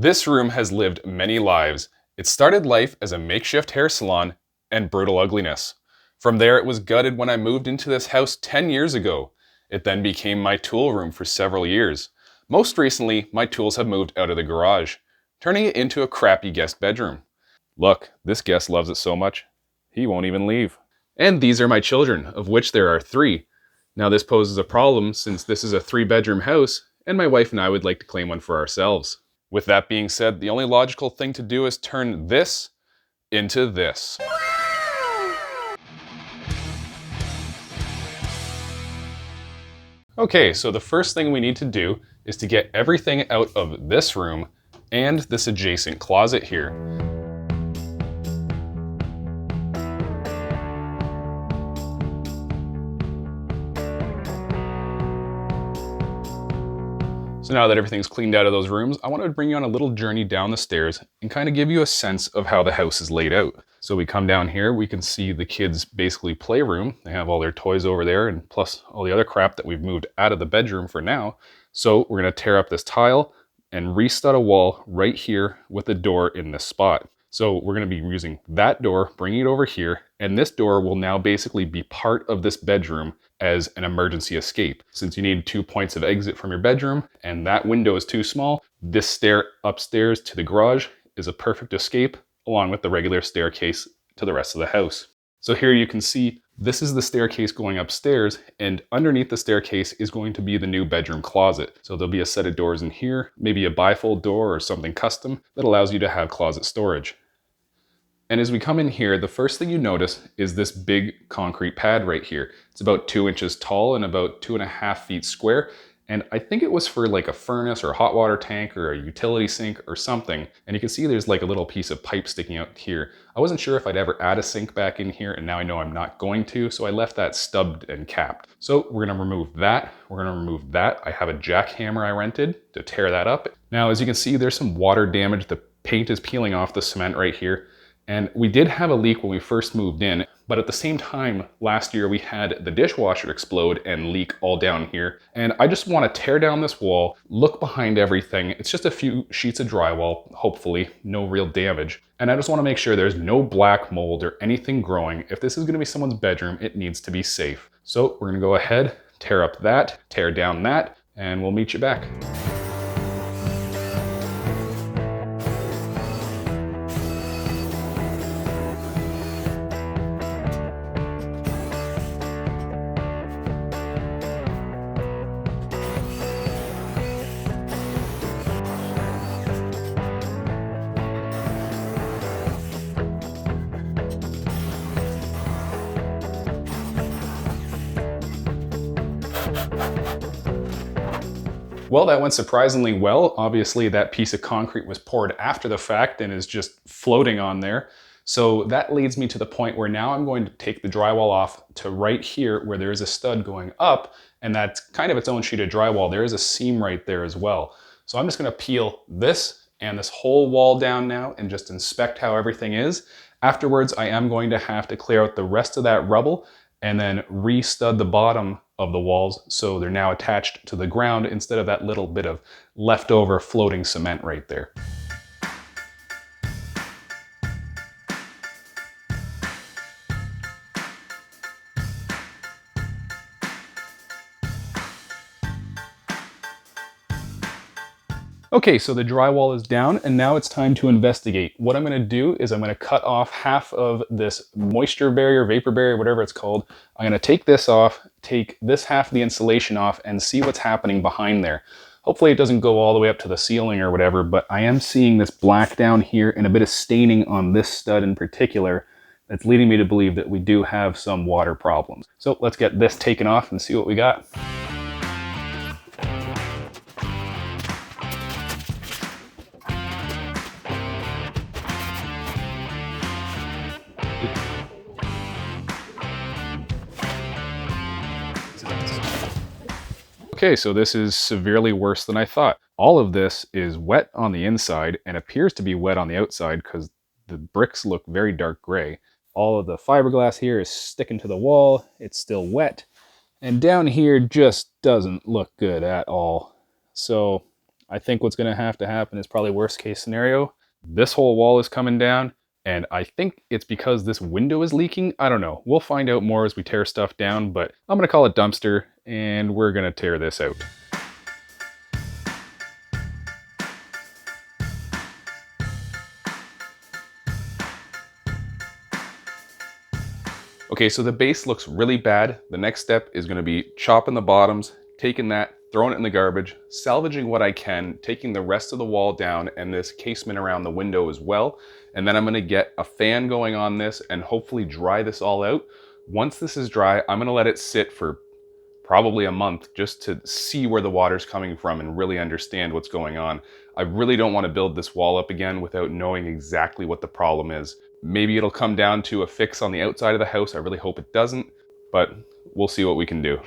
This room has lived many lives. It started life as a makeshift hair salon and brutal ugliness. From there, it was gutted when I moved into this house 10 years ago. It then became my tool room for several years. Most recently, my tools have moved out of the garage, turning it into a crappy guest bedroom. Look, this guest loves it so much, he won't even leave. And these are my children, of which there are 3. Now this poses a problem since this is a 3-bedroom house, and my wife and I would like to claim one for ourselves. With that being said, the only logical thing to do is turn this into this. Okay, so the first thing we need to do is to get everything out of this room and this adjacent closet here. So now that everything's cleaned out of those rooms, I want to bring you on a little journey down the stairs and kind of give you a sense of how the house is laid out. So we come down here, we can see the kids' basically playroom. They have all their toys over there and plus all the other crap that we've moved out of the bedroom for now. So we're going to tear up this tile and restud a wall right here with a door in this spot. So we're going to be using that door, bringing it over here, and this door will now basically be part of this bedroom as an emergency escape. Since you need 2 points of exit from your bedroom and that window is too small, this stair upstairs to the garage is a perfect escape along with the regular staircase to the rest of the house. So here you can see this is the staircase going upstairs, and underneath the staircase is going to be the new bedroom closet. So there'll be a set of doors in here, maybe a bifold door or something custom that allows you to have closet storage. And as we come in here, the first thing you notice is this big concrete pad right here. It's about 2 inches tall and about 2.5 feet square. And I think it was for like a furnace or a hot water tank or a utility sink or something. And you can see there's like a little piece of pipe sticking out here. I wasn't sure if I'd ever add a sink back in here, and now I know I'm not going to, so I left that stubbed and capped. So we're gonna remove that. We're gonna remove that. I have a jackhammer I rented to tear that up. Now, as you can see, there's some water damage. The paint is peeling off the cement right here. And we did have a leak when we first moved in, but at the same time, last year we had the dishwasher explode and leak all down here. And I just want to tear down this wall, look behind everything. It's just a few sheets of drywall, hopefully, no real damage. And I just want to make sure there's no black mold or anything growing. If this is going to be someone's bedroom, it needs to be safe. So we're going to go ahead, tear up that, tear down that, and we'll meet you back. Well, that went surprisingly well. Obviously, that piece of concrete was poured after the fact and is just floating on there. So that leads me to the point where now I'm going to take the drywall off to right here where there is a stud going up, and that's kind of its own sheet of drywall. There is a seam right there as well. So I'm just going to peel this and this whole wall down now and just inspect how everything is. Afterwards, I am going to have to clear out the rest of that rubble and then re-stud the bottom of the walls so they're now attached to the ground instead of that little bit of leftover floating cement right there. Okay, so the drywall is down and now it's time to investigate. What I'm gonna do is I'm gonna cut off half of this moisture barrier, vapor barrier, whatever it's called. I'm gonna take this off, take this half of the insulation off, and see what's happening behind there. Hopefully it doesn't go all the way up to the ceiling or whatever, but I am seeing this black down here and a bit of staining on this stud in particular. That's leading me to believe that we do have some water problems. So let's get this taken off and see what we got. Okay, so this is severely worse than I thought. All of this is wet on the inside and appears to be wet on the outside because the bricks look very dark gray. All of the fiberglass here is sticking to the wall. It's still wet. And down here just doesn't look good at all. So I think what's gonna have to happen is probably worst case scenario. This whole wall is coming down, and I think it's because this window is leaking. I don't know. We'll find out more as we tear stuff down, but I'm gonna call it dumpster, and we're gonna tear this out. Okay, so the base looks really bad. The next step is gonna be chopping the bottoms, taking that, throwing it in the garbage, salvaging what I can, taking the rest of the wall down and this casement around the window as well. And then I'm gonna get a fan going on this and hopefully dry this all out. Once this is dry, I'm gonna let it sit for probably a month just to see where the water's coming from and really understand what's going on. I really don't want to build this wall up again without knowing exactly what the problem is. Maybe it'll come down to a fix on the outside of the house. I really hope it doesn't, but we'll see what we can do.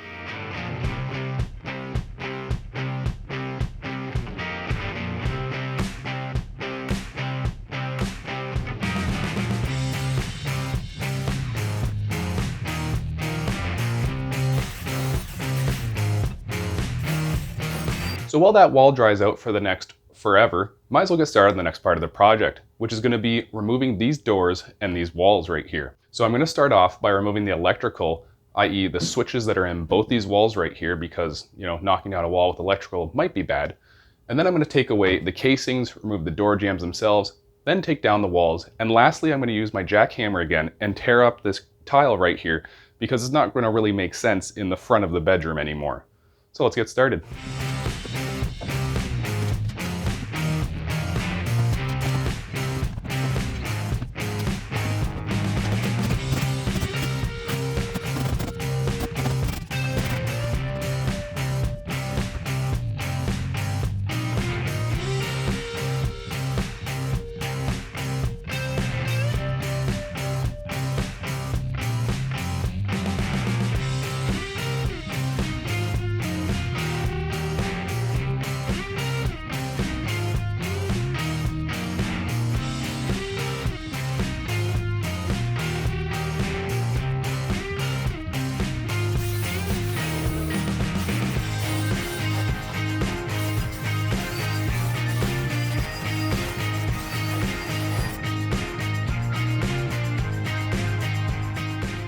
So while that wall dries out for the next forever, might as well get started on the next part of the project, which is going to be removing these doors and these walls right here. So I'm going to start off by removing the electrical, i.e. the switches that are in both these walls right here, because, you know, knocking down a wall with electrical might be bad. And then I'm going to take away the casings, remove the door jambs themselves, then take down the walls. And lastly, I'm going to use my jackhammer again and tear up this tile right here, because it's not going to really make sense in the front of the bedroom anymore. So let's get started.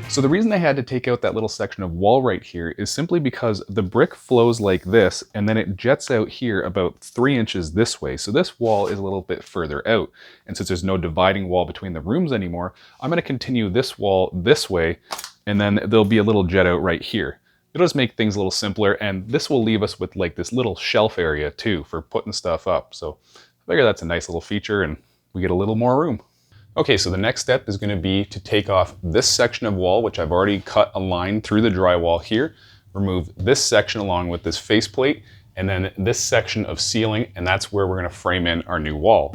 So the reason I had to take out that little section of wall right here is simply because the brick flows like this and then it jets out here about 3 inches this way. So this wall is a little bit further out. And since there's no dividing wall between the rooms anymore, I'm going to continue this wall this way and then there'll be a little jet out right here. It'll just make things a little simpler, and this will leave us with like this little shelf area too for putting stuff up. So I figure that's a nice little feature and we get a little more room. Okay, so the next step is going to be to take off this section of wall, which I've already cut a line through the drywall here, remove this section along with this faceplate, and then this section of ceiling, and that's where we're going to frame in our new wall.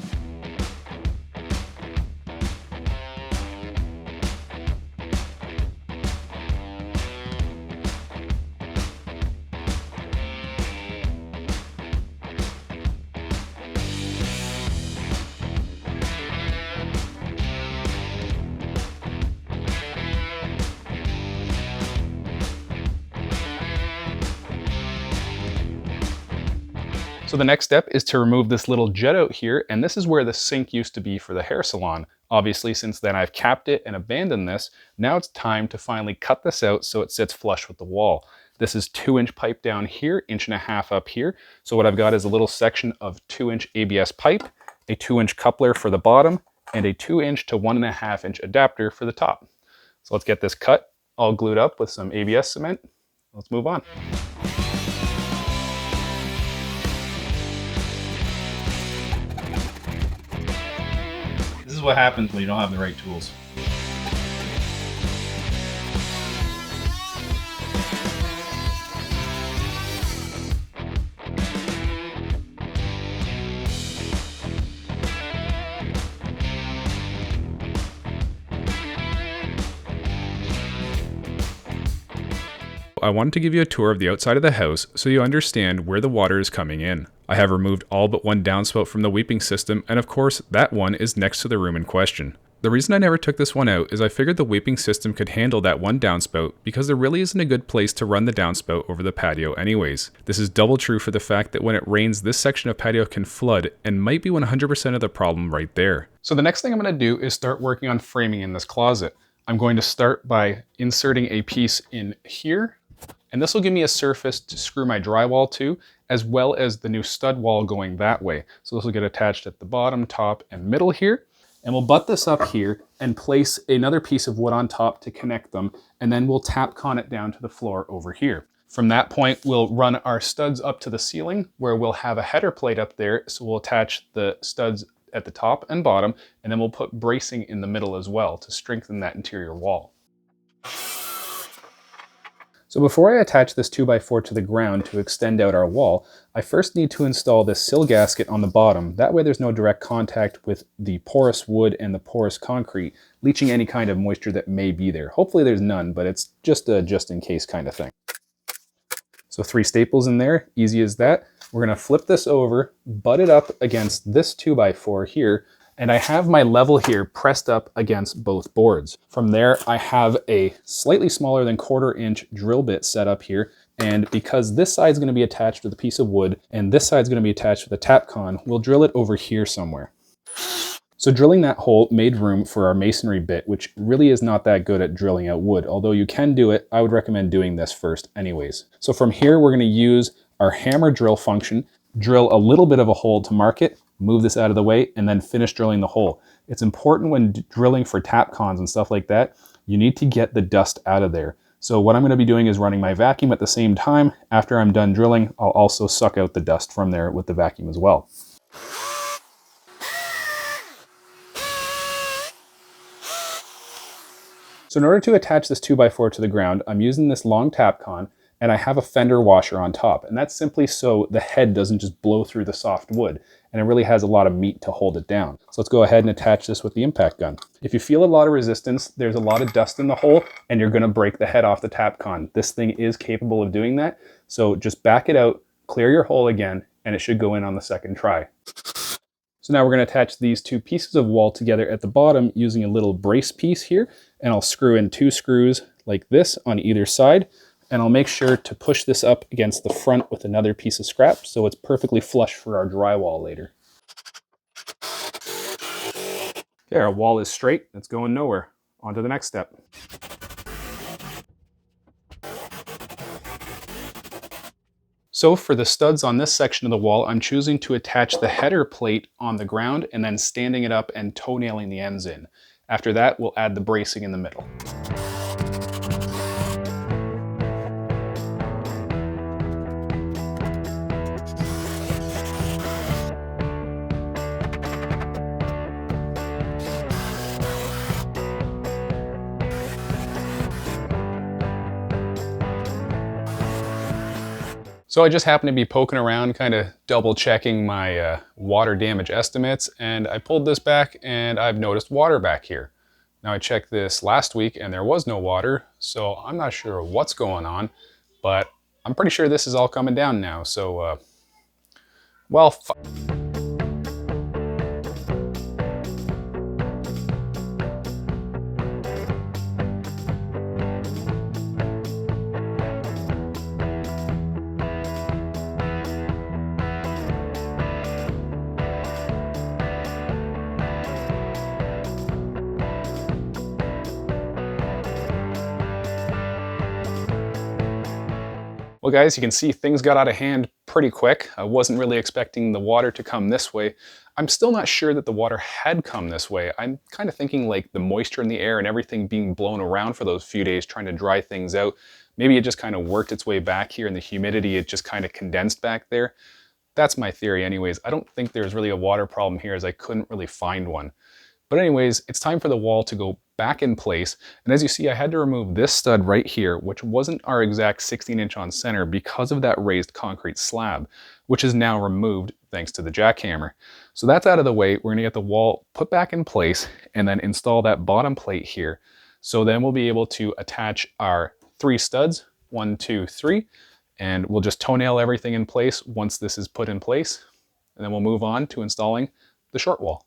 So the next step is to remove this little jet out here, and this is where the sink used to be for the hair salon. Obviously, since then I've capped it and abandoned this. Now it's time to finally cut this out so it sits flush with the wall. This is 2-inch pipe down here, 1.5 inch up here. So what I've got is a little section of 2-inch ABS pipe, a 2-inch coupler for the bottom, and a 2-inch to 1.5 inch adapter for the top. So let's get this cut, all glued up with some ABS cement. Let's move on. This is what happens when you don't have the right tools. I wanted to give you a tour of the outside of the house so you understand where the water is coming in. I have removed all but one downspout from the weeping system, and of course that one is next to the room in question. The reason I never took this one out is I figured the weeping system could handle that one downspout because there really isn't a good place to run the downspout over the patio anyways. This is double true for the fact that when it rains, this section of patio can flood and might be 100% of the problem right there. So the next thing I'm going to do is start working on framing in this closet. I'm going to start by inserting a piece in here, and this will give me a surface to screw my drywall to, as well as the new stud wall going that way. So this will get attached at the bottom, top, and middle here. And we'll butt this up here and place another piece of wood on top to connect them, and then we'll Tapcon it down to the floor over here. From that point, we'll run our studs up to the ceiling where we'll have a header plate up there, so we'll attach the studs at the top and bottom, and then we'll put bracing in the middle as well to strengthen that interior wall. So before I attach this 2x4 to the ground to extend out our wall, I first need to install this sill gasket on the bottom. That way there's no direct contact with the porous wood and the porous concrete, leaching any kind of moisture that may be there. Hopefully there's none, but it's just a just in case kind of thing. So 3 staples in there, easy as that. We're gonna flip this over, butt it up against this 2x4 here, and I have my level here pressed up against both boards. From there, I have a slightly smaller than 1/4 inch drill bit set up here. And because this side is going to be attached with a piece of wood and this side is going to be attached with a Tapcon, we'll drill it over here somewhere. So drilling that hole made room for our masonry bit, which really is not that good at drilling out wood. Although you can do it, I would recommend doing this first anyways. So from here, we're going to use our hammer drill function, drill a little bit of a hole to mark it, move this out of the way, and then finish drilling the hole. It's important when drilling for Tapcons and stuff like that, you need to get the dust out of there. So what I'm going to be doing is running my vacuum at the same time. After I'm done drilling, I'll also suck out the dust from there with the vacuum as well. So in order to attach this 2x4 to the ground, I'm using this long Tapcon, and I have a fender washer on top. And that's simply so the head doesn't just blow through the soft wood, and it really has a lot of meat to hold it down. So let's go ahead and attach this with the impact gun. If you feel a lot of resistance, there's a lot of dust in the hole, and you're gonna break the head off the Tapcon. This thing is capable of doing that. So just back it out, clear your hole again, and it should go in on the second try. So now we're going to attach these 2 pieces of wall together at the bottom using a little brace piece here, and I'll screw in 2 screws like this on either side, and I'll make sure to push this up against the front with another piece of scrap so it's perfectly flush for our drywall later. Okay, our wall is straight, it's going nowhere. On to the next step. So for the studs on this section of the wall, I'm choosing to attach the header plate on the ground and then standing it up and toenailing the ends in. After that, we'll add the bracing in the middle. So I just happened to be poking around, kind of double checking my water damage estimates, and I pulled this back and I've noticed water back here. Now I checked this last week and there was no water, so I'm not sure what's going on, but I'm pretty sure this is all coming down now, so well, well guys, you can see things got out of hand pretty quick. I wasn't really expecting the water to come this way. I'm still not sure that the water had come this way. I'm kind of thinking like the moisture in the air and everything being blown around for those few days trying to dry things out. Maybe it just kind of worked its way back here and the humidity, it just kind of condensed back there. That's my theory anyways. I don't think there's really a water problem here as I couldn't really find one. But anyways, it's time for the wall to go back in place. And as you see, I had to remove this stud right here, which wasn't our exact 16-inch on center because of that raised concrete slab, which is now removed thanks to the jackhammer. So that's out of the way. We're gonna get the wall put back in place and then install that bottom plate here. So then we'll be able to attach our 3 studs, 1, 2, 3, and we'll just toenail everything in place once this is put in place. And then we'll move on to installing the short wall.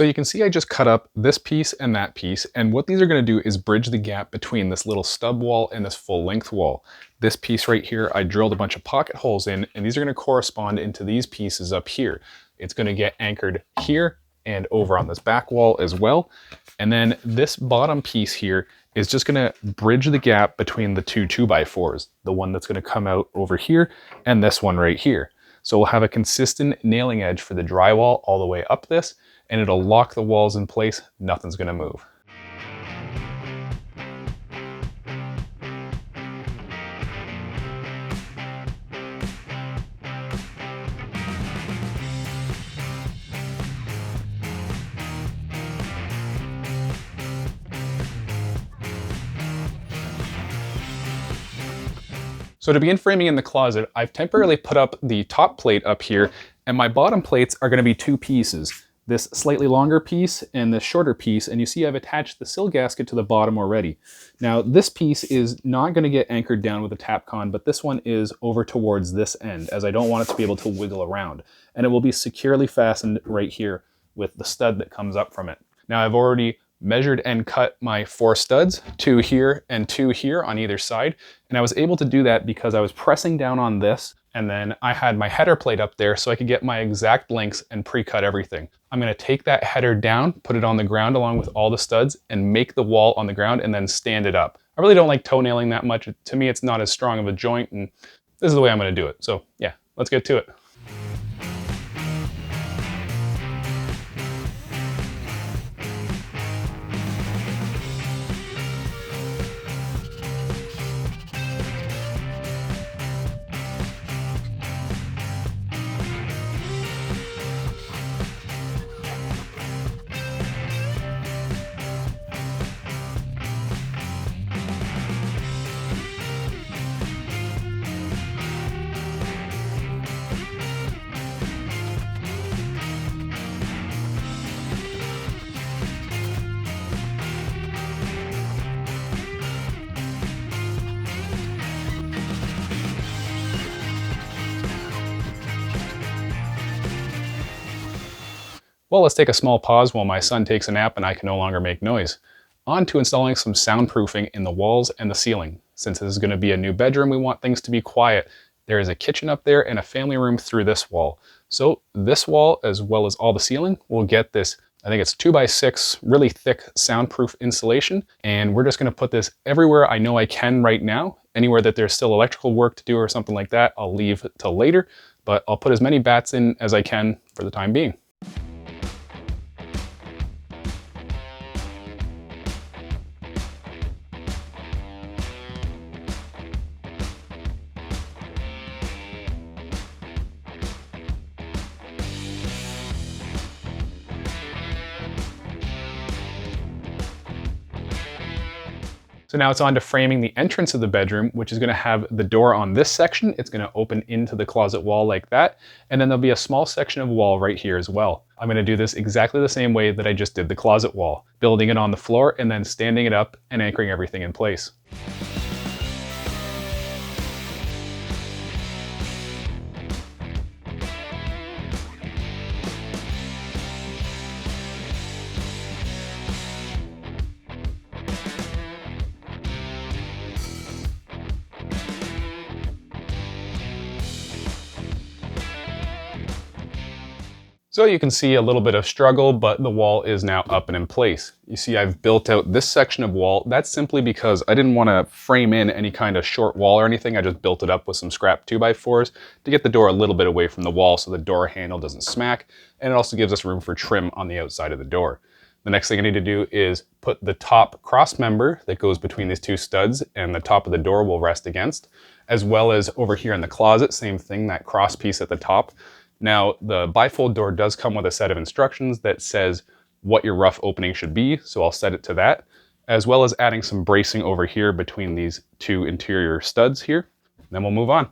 So you can see I just cut up this piece and that piece, and what these are going to do is bridge the gap between this little stub wall and this full length wall. This piece right here, I drilled a bunch of pocket holes in, and these are going to correspond into these pieces up here. It's going to get anchored here and over on this back wall as well. And then this bottom piece here is just going to bridge the gap between the two 2x4s, the one that's going to come out over here and this one right here. So we'll have a consistent nailing edge for the drywall all the way up this, and it'll lock the walls in place. Nothing's going to move. So to begin framing in the closet, I've temporarily put up the top plate up here, and my bottom plates are going to be two pieces. This slightly longer piece and this shorter piece, and you see I've attached the sill gasket to the bottom already. Now this piece is not going to get anchored down with a Tapcon, but this one is over towards this end, as I don't want it to be able to wiggle around. And it will be securely fastened right here with the stud that comes up from it. Now I've already measured and cut my 4 studs, 2 here and 2 here on either side. And I was able to do that because I was pressing down on this, and then I had my header plate up there so I could get my exact lengths and pre-cut everything. I'm gonna take that header down, put it on the ground along with all the studs, and make the wall on the ground and then stand it up. I really don't like toenailing that much. To me, it's not as strong of a joint, and this is the way I'm gonna do it. So yeah, let's get to it. Well, let's take a small pause while my son takes a nap and I can no longer make noise. On to installing some soundproofing in the walls and the ceiling. Since this is going to be a new bedroom, we want things to be quiet. There is a kitchen up there and a family room through this wall. So this wall, as well as all the ceiling, will get this, I think it's 2x6, really thick soundproof insulation. And we're just going to put this everywhere I know I can right now. Anywhere that there's still electrical work to do or something like that, I'll leave till later. But I'll put as many bats in as I can for the time being. So now it's on to framing the entrance of the bedroom, which is going to have the door on this section. It's going to open into the closet wall like that. And then there'll be a small section of wall right here as well. I'm going to do this exactly the same way that I just did the closet wall, building it on the floor and then standing it up and anchoring everything in place. So you can see a little bit of struggle, but the wall is now up and in place. You see I've built out this section of wall. That's simply because I didn't want to frame in any kind of short wall or anything. I just built it up with some scrap 2x4s to get the door a little bit away from the wall so the door handle doesn't smack, and it also gives us room for trim on the outside of the door. The next thing I need to do is put the top cross member that goes between these two studs and the top of the door will rest against, as well as over here in the closet, same thing, that cross piece at the top. Now, the bifold door does come with a set of instructions that says what your rough opening should be, so I'll set it to that, as well as adding some bracing over here between these two interior studs here. Then we'll move on.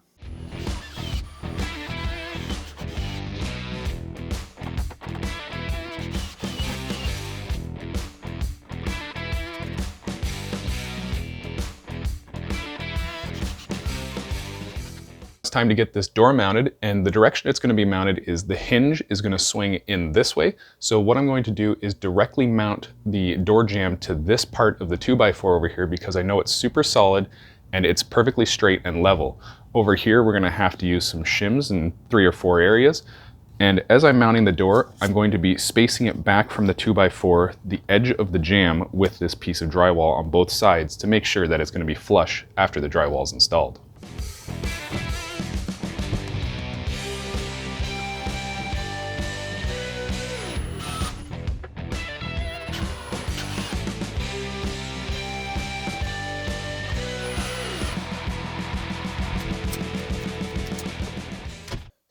It's time to get this door mounted, and the direction it's going to be mounted is the hinge is going to swing in this way. So what I'm going to do is directly mount the door jamb to this part of the 2x4 over here, because I know it's super solid and it's perfectly straight and level. Over here, we're going to have to use some shims in 3 or 4 areas. And as I'm mounting the door, I'm going to be spacing it back from the 2x4, the edge of the jamb, with this piece of drywall on both sides to make sure that it's going to be flush after the drywall is installed.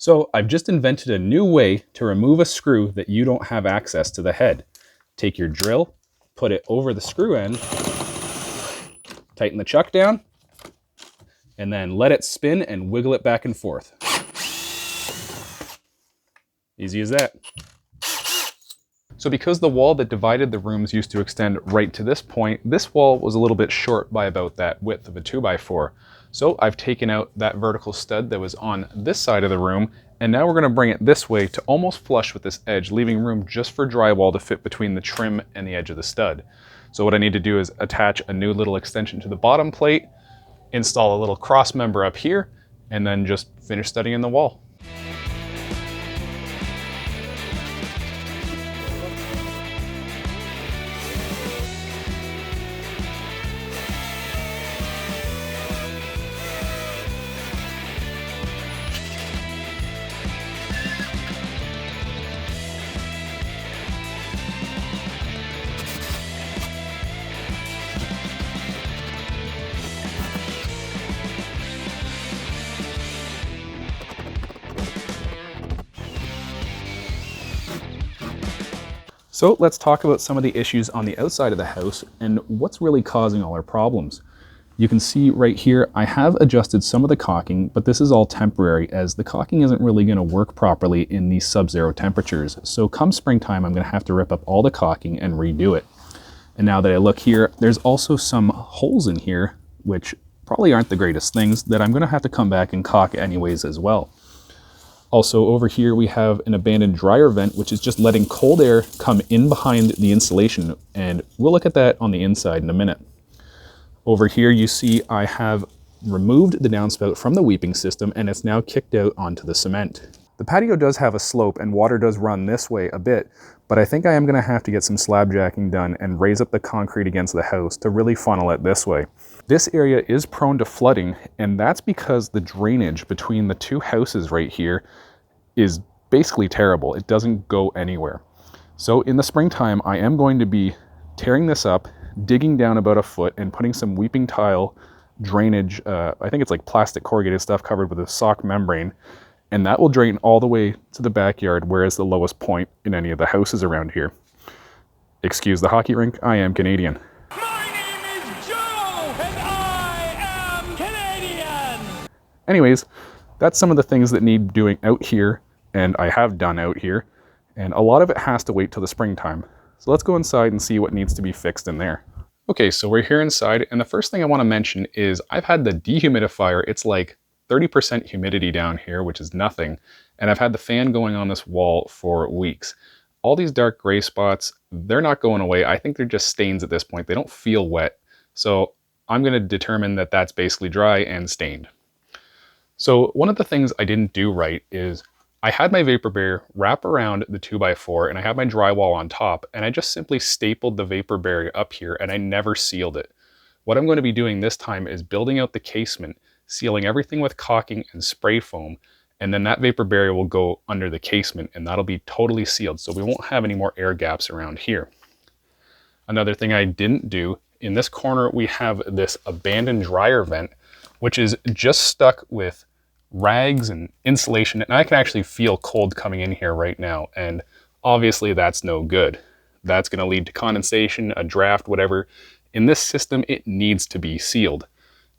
So I've just invented a new way to remove a screw that you don't have access to the head. Take your drill, put it over the screw end, tighten the chuck down, and then let it spin and wiggle it back and forth. Easy as that. So because the wall that divided the rooms used to extend right to this point, this wall was a little bit short by about that width of a 2x4. So I've taken out that vertical stud that was on this side of the room, and now we're going to bring it this way to almost flush with this edge, leaving room just for drywall to fit between the trim and the edge of the stud. So what I need to do is attach a new little extension to the bottom plate, install a little cross member up here, and then just finish studding the wall. So let's talk about some of the issues on the outside of the house and what's really causing all our problems. You can see right here, I have adjusted some of the caulking, but this is all temporary as the caulking isn't really going to work properly in these sub-zero temperatures. So come springtime, I'm going to have to rip up all the caulking and redo it. And now that I look here, there's also some holes in here, which probably aren't the greatest things, that I'm going to have to come back and caulk anyways as well. Also over here we have an abandoned dryer vent, which is just letting cold air come in behind the insulation, and we'll look at that on the inside in a minute. Over here you see I have removed the downspout from the weeping system and it's now kicked out onto the cement. The patio does have a slope and water does run this way a bit, but I think I am going to have to get some slab jacking done and raise up the concrete against the house to really funnel it this way. This area is prone to flooding, and that's because the drainage between the two houses right here is basically terrible. It doesn't go anywhere. So in the springtime, I am going to be tearing this up, digging down about a foot and putting some weeping tile drainage, I think it's like plastic corrugated stuff covered with a sock membrane, and that will drain all the way to the backyard, where is the lowest point in any of the houses around here. Excuse the hockey rink, I am Canadian. Anyways, that's some of the things that need doing out here, and I have done out here, and a lot of it has to wait till the springtime. So let's go inside and see what needs to be fixed in there. Okay, so we're here inside, and the first thing I want to mention is I've had the dehumidifier. It's like 30% humidity down here, which is nothing, and I've had the fan going on this wall for weeks. All these dark gray spots, they're not going away. I think they're just stains at this point. They don't feel wet, so I'm going to determine that that's basically dry and stained. So one of the things I didn't do right is I had my vapor barrier wrap around the 2x4 and I had my drywall on top, and I just simply stapled the vapor barrier up here and I never sealed it. What I'm going to be doing this time is building out the casement, sealing everything with caulking and spray foam, and then that vapor barrier will go under the casement and that'll be totally sealed, so we won't have any more air gaps around here. Another thing I didn't do, in this corner we have this abandoned dryer vent, which is just stuck with rags and insulation, and I can actually feel cold coming in here right now, and obviously that's no good. That's going to lead to condensation, a draft, whatever. In this system, it needs to be sealed.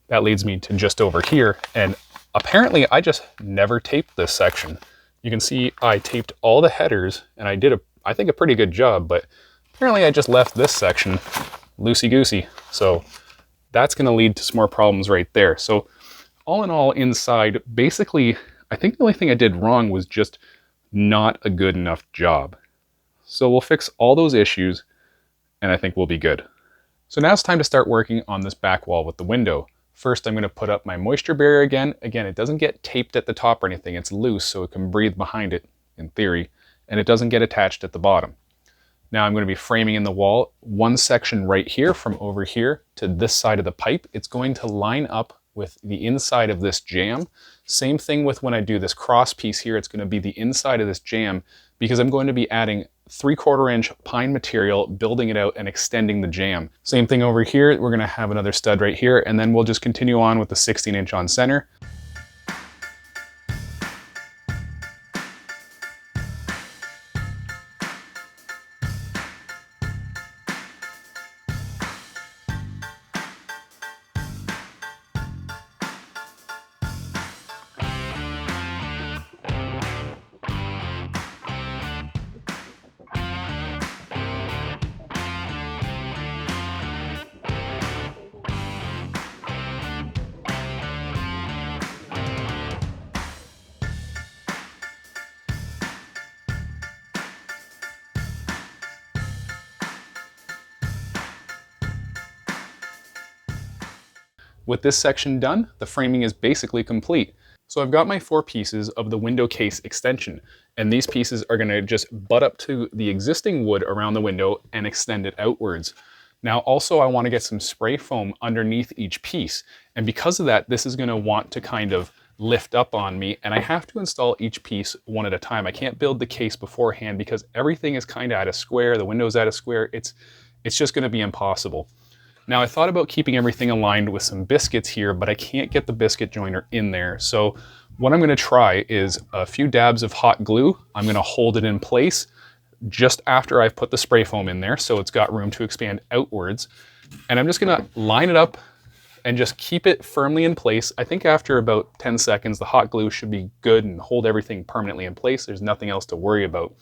That leads me to just over here, and apparently I just never taped this section. You can see I taped all the headers, and I did I think a pretty good job, but apparently I just left this section loosey-goosey. So that's going to lead to some more problems right there. So all in all, inside, basically, I think the only thing I did wrong was just not a good enough job. So we'll fix all those issues, and I think we'll be good. So now it's time to start working on this back wall with the window. First, I'm going to put up my moisture barrier again. Again, it doesn't get taped at the top or anything. It's loose, so it can breathe behind it, in theory, and it doesn't get attached at the bottom. Now I'm going to be framing in the wall one section right here from over here to this side of the pipe. It's going to line up with the inside of this jamb. Same thing with when I do this cross piece here, it's going to be the inside of this jamb because I'm going to be adding 3/4 inch pine material, building it out and extending the jamb. Same thing over here, we're going to have another stud right here, and then we'll just continue on with the 16 inch on center. With this section done, the framing is basically complete. So I've got my 4 pieces of the window case extension, and these pieces are going to just butt up to the existing wood around the window and extend it outwards. Now also I want to get some spray foam underneath each piece, and because of that, this is going to want to kind of lift up on me, and I have to install each piece one at a time. I can't build the case beforehand because everything is kind of at a square, the window's at a square, it's just going to be impossible. Now I thought about keeping everything aligned with some biscuits here, but I can't get the biscuit joiner in there. So what I'm going to try is a few dabs of hot glue. I'm going to hold it in place just after I've put the spray foam in there, so it's got room to expand outwards. And I'm just going to line it up and just keep it firmly in place. I think after about 10 seconds, the hot glue should be good and hold everything permanently in place. There's nothing else to worry about.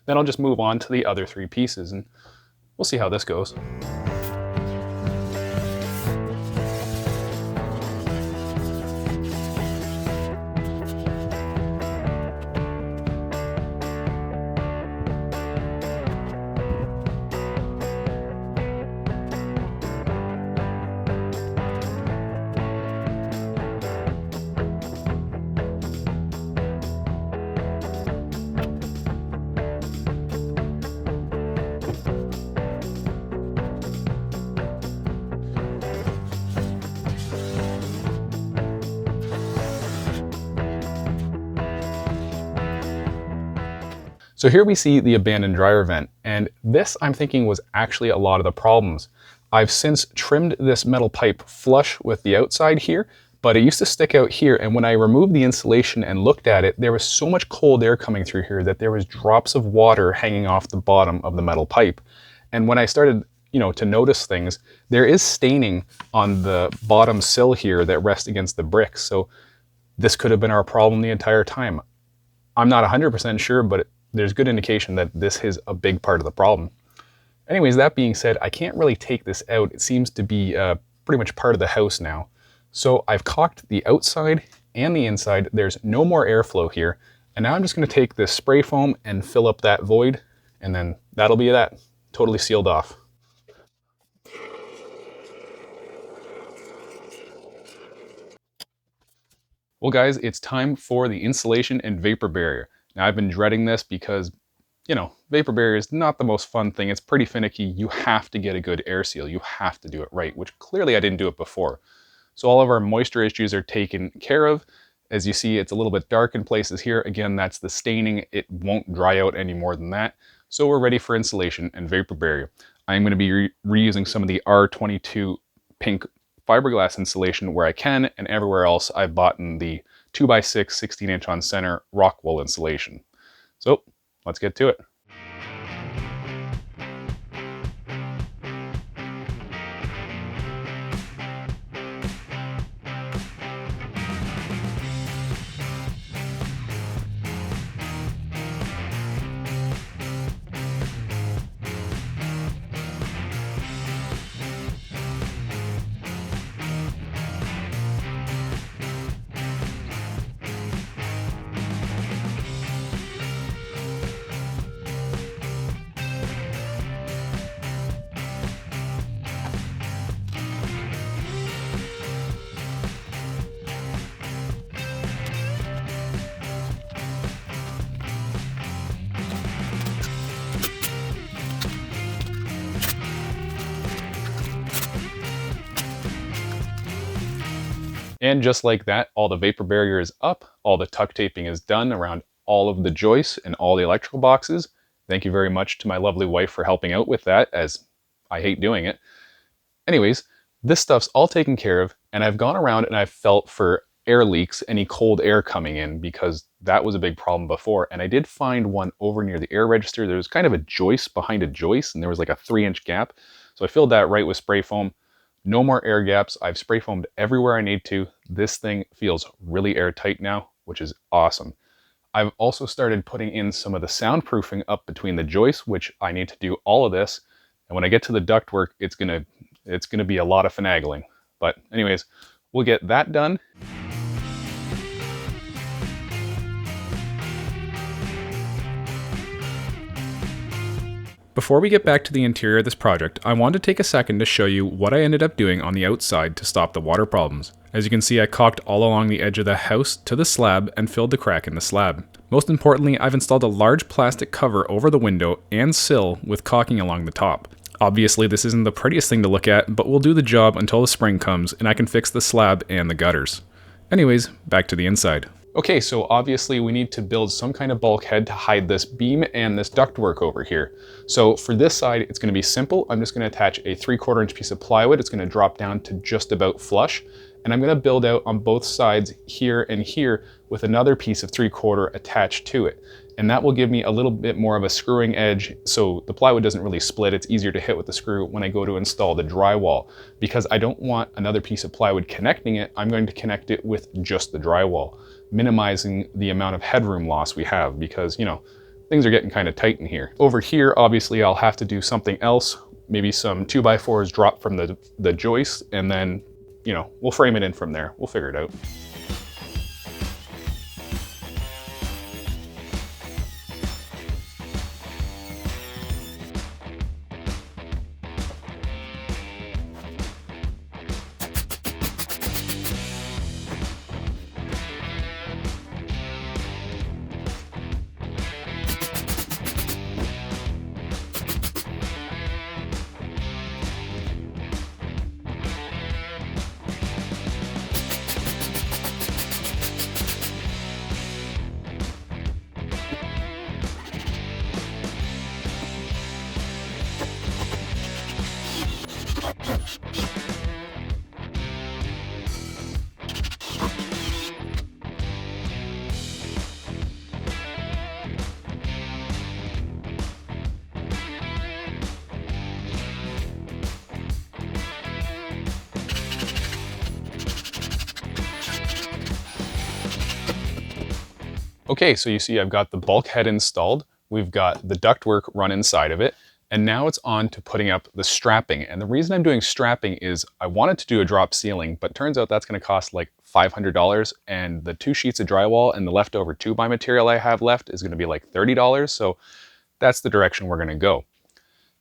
Then I'll just move on to the other 3 pieces and we'll see how this goes. So here we see the abandoned dryer vent, and this I'm thinking was actually a lot of the problems. I've since trimmed this metal pipe flush with the outside here, but it used to stick out here, and when I removed the insulation and looked at it, there was so much cold air coming through here that there was drops of water hanging off the bottom of the metal pipe. And when I started, to notice things, there is staining on the bottom sill here that rests against the bricks. So this could have been our problem the entire time. I'm not 100% sure, but there's good indication that this is a big part of the problem. Anyways, that being said, I can't really take this out. It seems to be pretty much part of the house now. So I've caulked the outside and the inside. There's no more airflow here. And now I'm just going to take this spray foam and fill up that void, and then that'll be that. Totally sealed off. Well guys, it's time for the insulation and vapor barrier. Now I've been dreading this because, vapor barrier is not the most fun thing. It's pretty finicky. You have to get a good air seal. You have to do it right, which clearly I didn't do it before. So all of our moisture issues are taken care of. As you see, it's a little bit dark in places here. Again, that's the staining. It won't dry out any more than that. So we're ready for insulation and vapor barrier. I'm going to be reusing some of the R22 pink fiberglass insulation where I can, and everywhere else I've bought in the 2x6 16 inch on center rock wool insulation. So let's get to it. And just like that, all the vapor barrier is up, all the tuck taping is done around all of the joists and all the electrical boxes. Thank you very much to my lovely wife for helping out with that, as I hate doing it. Anyways, this stuff's all taken care of, and I've gone around and I've felt for air leaks, any cold air coming in, because that was a big problem before. And I did find one over near the air register. There was kind of a joist behind a joist, and there was like a 3-inch gap. So I filled that right with spray foam. No more air gaps. I've spray foamed everywhere I need to. This thing feels really airtight now, which is awesome. I've also started putting in some of the soundproofing up between the joists, which I need to do all of this. And when I get to the ductwork, it's gonna be a lot of finagling. But anyways, we'll get that done. Before we get back to the interior of this project, I want to take a second to show you what I ended up doing on the outside to stop the water problems. As you can see, I caulked all along the edge of the house to the slab and filled the crack in the slab. Most importantly, I've installed a large plastic cover over the window and sill with caulking along the top. Obviously, this isn't the prettiest thing to look at, but we'll do the job until the spring comes and I can fix the slab and the gutters. Anyways, back to the inside. Okay, so obviously we need to build some kind of bulkhead to hide this beam and this ductwork over here. So for this side, it's gonna be simple. I'm just gonna attach a 3/4 inch piece of plywood. It's gonna drop down to just about flush. And I'm gonna build out on both sides here and here with another piece of 3/4 attached to it. And that will give me a little bit more of a screwing edge, so the plywood doesn't really split. It's easier to hit with the screw when I go to install the drywall. Because I don't want another piece of plywood connecting it, I'm going to connect it with just the drywall, minimizing the amount of headroom loss we have, because, you know, things are getting kind of tight in here. Over here, obviously, I'll have to do something else, maybe some 2x4s drop from the joist, and then, you know, we'll frame it in from there. We'll figure it out. Okay, so you see I've got the bulkhead installed, we've got the ductwork run inside of it, and now it's on to putting up the strapping. And the reason I'm doing strapping is I wanted to do a drop ceiling, but turns out that's gonna cost like $500, and the 2 sheets of drywall and the leftover 2x material I have left is gonna be like $30, so that's the direction we're gonna go.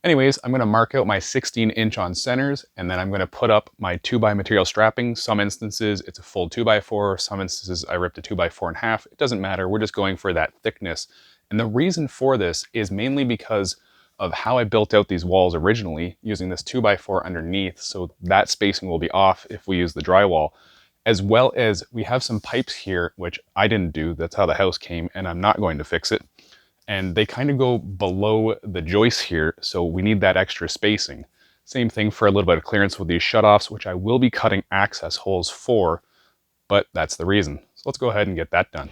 Anyways, I'm gonna mark out my 16-inch on centers, and then I'm gonna put up my 2x material strapping. Some instances it's a full 2x4, some instances I ripped a 2x4 in half. It doesn't matter, we're just going for that thickness. And the reason for this is mainly because of how I built out these walls originally, using this 2x4 underneath, so that spacing will be off if we use the drywall. As well as we have some pipes here, which I didn't do, that's how the house came, and I'm not going to fix it. And they kind of go below the joists here, so we need that extra spacing. Same thing for a little bit of clearance with these shutoffs, which I will be cutting access holes for, but that's the reason. So let's go ahead and get that done.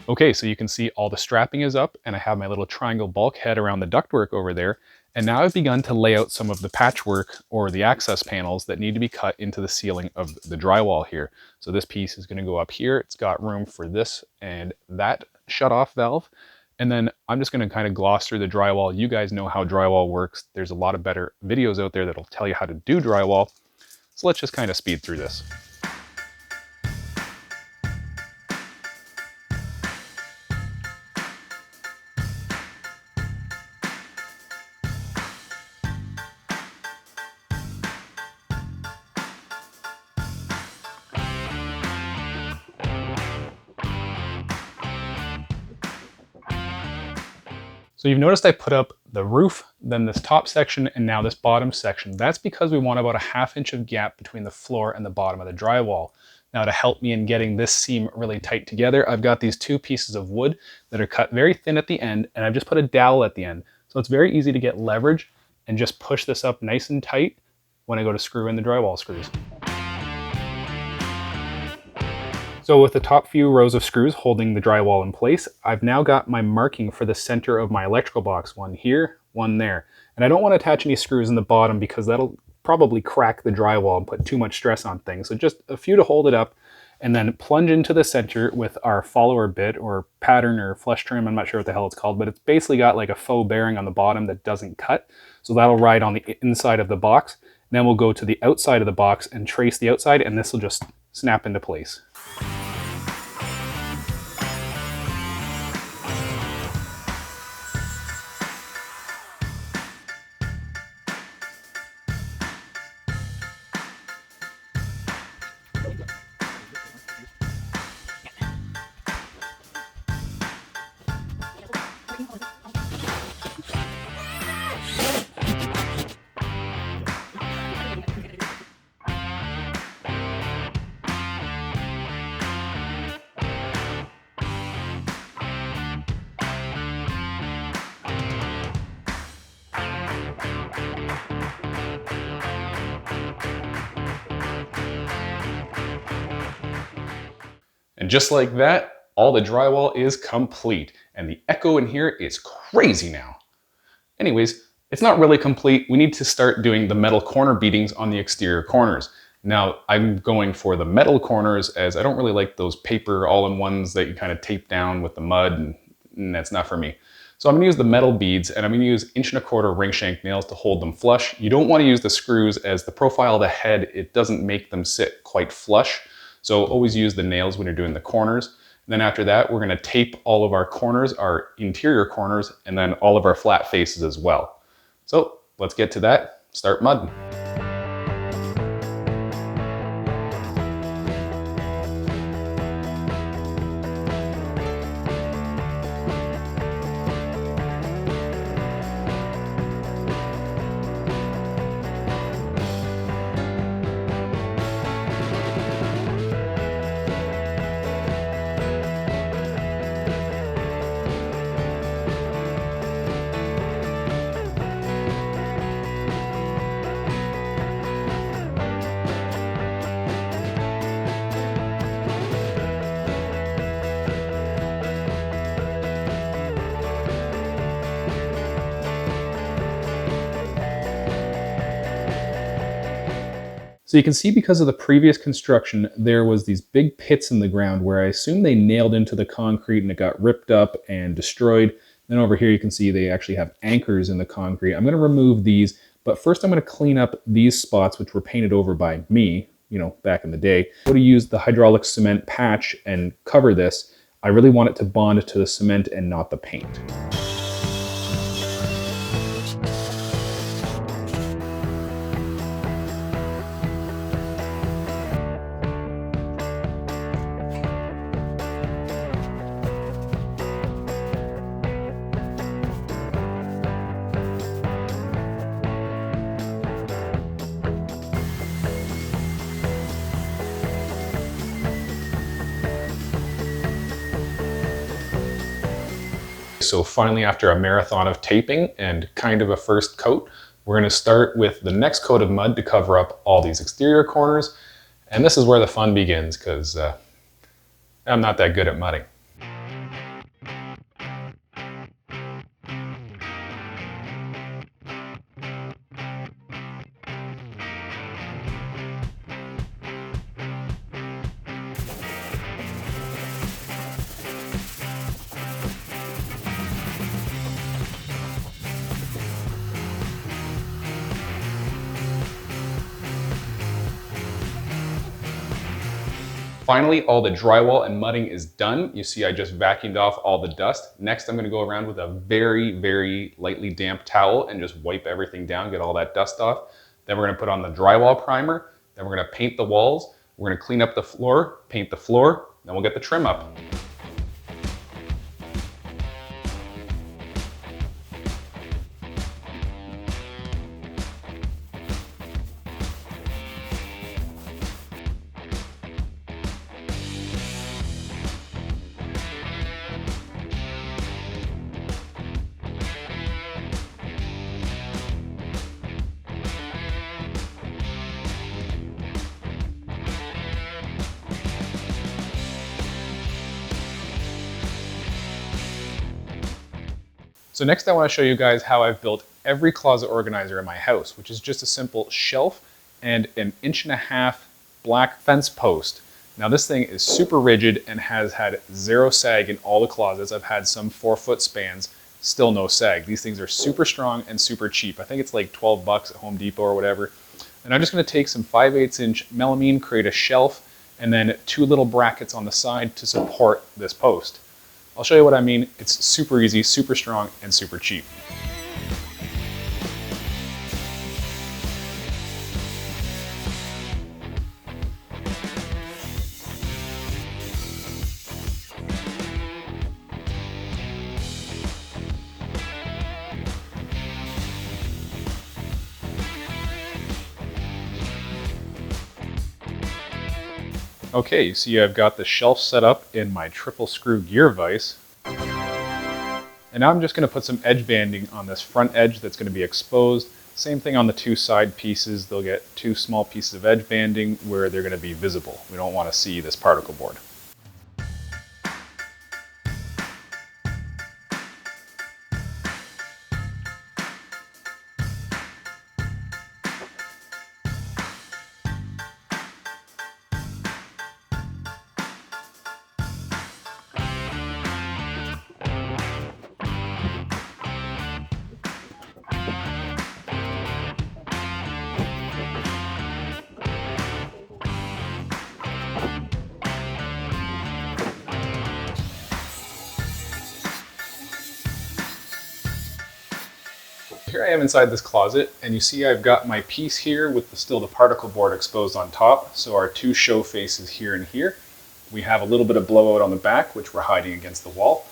Okay, so you can see all the strapping is up, and I have my little triangle bulkhead around the ductwork over there. And now I've begun to lay out some of the patchwork or the access panels that need to be cut into the ceiling of the drywall here. So this piece is going to go up here. It's got room for this and that shut-off valve. And then I'm just going to kind of gloss through the drywall. You guys know how drywall works. There's a lot of better videos out there that'll tell you how to do drywall. So let's just kind of speed through this. So you've noticed I put up the roof, then this top section, and now this bottom section. That's because we want about a 1/2 inch of gap between the floor and the bottom of the drywall. Now to help me in getting this seam really tight together, I've got these 2 pieces of wood that are cut very thin at the end, and I've just put a dowel at the end. So it's very easy to get leverage and just push this up nice and tight when I go to screw in the drywall screws. So with the top few rows of screws holding the drywall in place, I've now got my marking for the center of my electrical box. One here, one there. And I don't want to attach any screws in the bottom because that'll probably crack the drywall and put too much stress on things. So just a few to hold it up, and then plunge into the center with our follower bit or pattern or flush trim. I'm not sure what the hell it's called, but it's basically got like a faux bearing on the bottom that doesn't cut. So that'll ride on the inside of the box. And then we'll go to the outside of the box and trace the outside, and this will just snap into place. And just like that, all the drywall is complete. And the echo in here is crazy now. Anyways, it's not really complete. We need to start doing the metal corner beadings on the exterior corners. Now, I'm going for the metal corners as I don't really like those paper all-in-ones that you kind of tape down with the mud, and that's not for me. So I'm gonna use the metal beads, and I'm gonna use 1.25" ring shank nails to hold them flush. You don't wanna use the screws as the profile of the head, it doesn't make them sit quite flush. So always use the nails when you're doing the corners. And then after that, we're gonna tape all of our corners, our interior corners, and then all of our flat faces as well. So let's get to that, start mudding. So you can see because of the previous construction, there was these big pits in the ground where I assume they nailed into the concrete and it got ripped up and destroyed. Then over here you can see they actually have anchors in the concrete. I'm going to remove these, but first I'm going to clean up these spots which were painted over by me, you know, back in the day. I'm going to use the hydraulic cement patch and cover this. I really want it to bond to the cement and not the paint. So finally, after a marathon of taping and kind of a first coat, we're going to start with the next coat of mud to cover up all these exterior corners. And this is where the fun begins because I'm not that good at mudding. Finally, all the drywall and mudding is done. You see I just vacuumed off all the dust. Next, I'm gonna go around with a very, very lightly damp towel and just wipe everything down, get all that dust off. Then we're gonna put on the drywall primer. Then we're gonna paint the walls. We're gonna clean up the floor, paint the floor, then we'll get the trim up. So next I want to show you guys how I've built every closet organizer in my house, which is just a simple shelf and an 1.5 inch black fence post. Now this thing is super rigid and has had zero sag in all the closets. I've had some 4-foot spans, still no sag. These things are super strong and super cheap. I think it's like 12 bucks at Home Depot or whatever. And I'm just going to take some 5/8 inch melamine, create a shelf, and then 2 little brackets on the side to support this post. I'll show you what I mean. It's super easy, super strong, and super cheap. Okay, you see I've got the shelf set up in my triple screw gear vise. And now I'm just going to put some edge banding on this front edge that's going to be exposed. Same thing on the 2 side pieces. They'll get 2 small pieces of edge banding where they're going to be visible. We don't want to see this particle board. Here I am inside this closet, and you see I've got my piece here with still the particle board exposed on top. So our 2 show faces here and here. We have a little bit of blowout on the back, which we're hiding against the wall.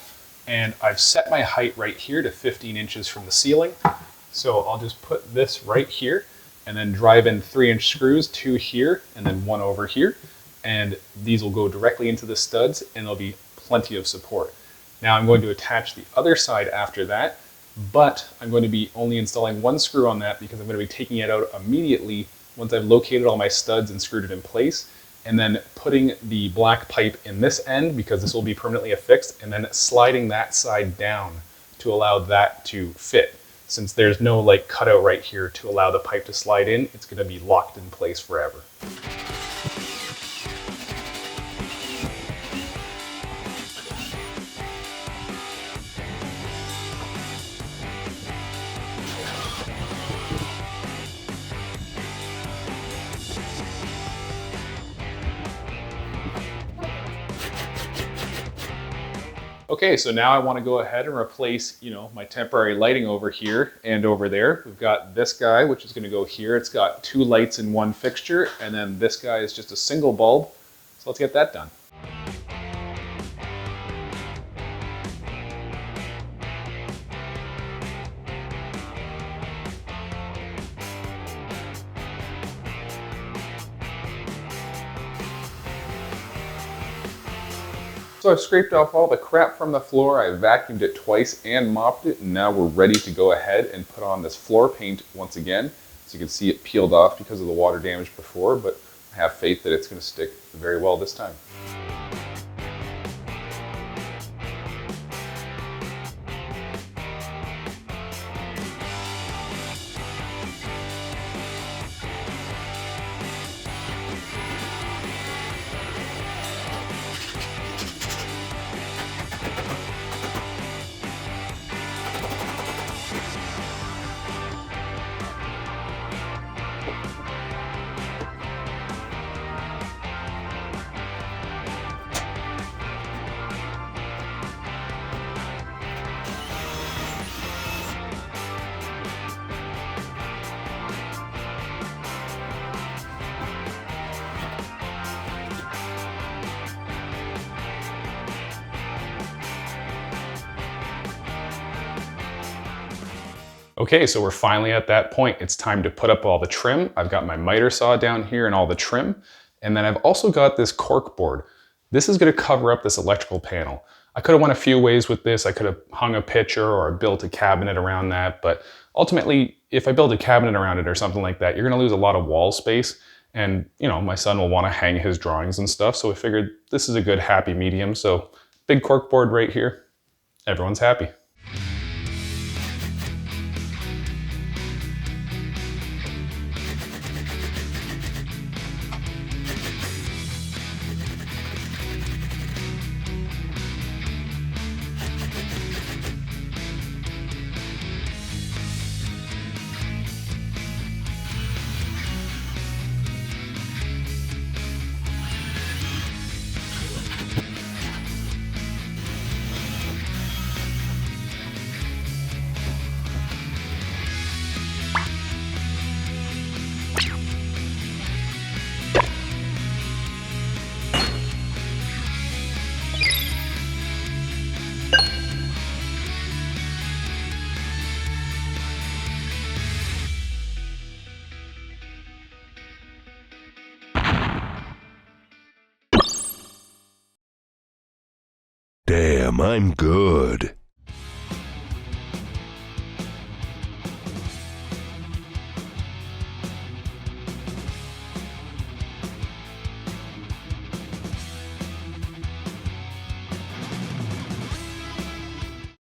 And I've set my height right here to 15 inches from the ceiling. So I'll just put this right here and then drive in 3-inch screws, 2 here and then 1 over here. And these will go directly into the studs and there'll be plenty of support. Now I'm going to attach the other side after that, but I'm going to be only installing 1 screw on that because I'm going to be taking it out immediately once I've located all my studs and screwed it in place, and then putting the black pipe in this end because this will be permanently affixed, and then sliding that side down to allow that to fit. Since there's no like cutout right here to allow the pipe to slide in, it's going to be locked in place forever. Okay, so now I want to go ahead and replace, my temporary lighting over here and over there. We've got this guy, which is going to go here. It's got 2 lights in 1 fixture, and then this guy is just a single bulb. So let's get that done. So I've scraped off all the crap from the floor, I vacuumed it twice and mopped it, and now we're ready to go ahead and put on this floor paint once again. So you can see it peeled off because of the water damage before, but I have faith that it's going to stick very well this time. Okay, so we're finally at that point. It's time to put up all the trim. I've got my miter saw down here and all the trim. And then I've also got this cork board. This is gonna cover up this electrical panel. I could have went a few ways with this. I could have hung a picture or built a cabinet around that. But ultimately, if I build a cabinet around it or something like that, you're gonna lose a lot of wall space. And my son will wanna hang his drawings and stuff. So I figured this is a good happy medium. So big cork board right here. Everyone's happy. I'm good.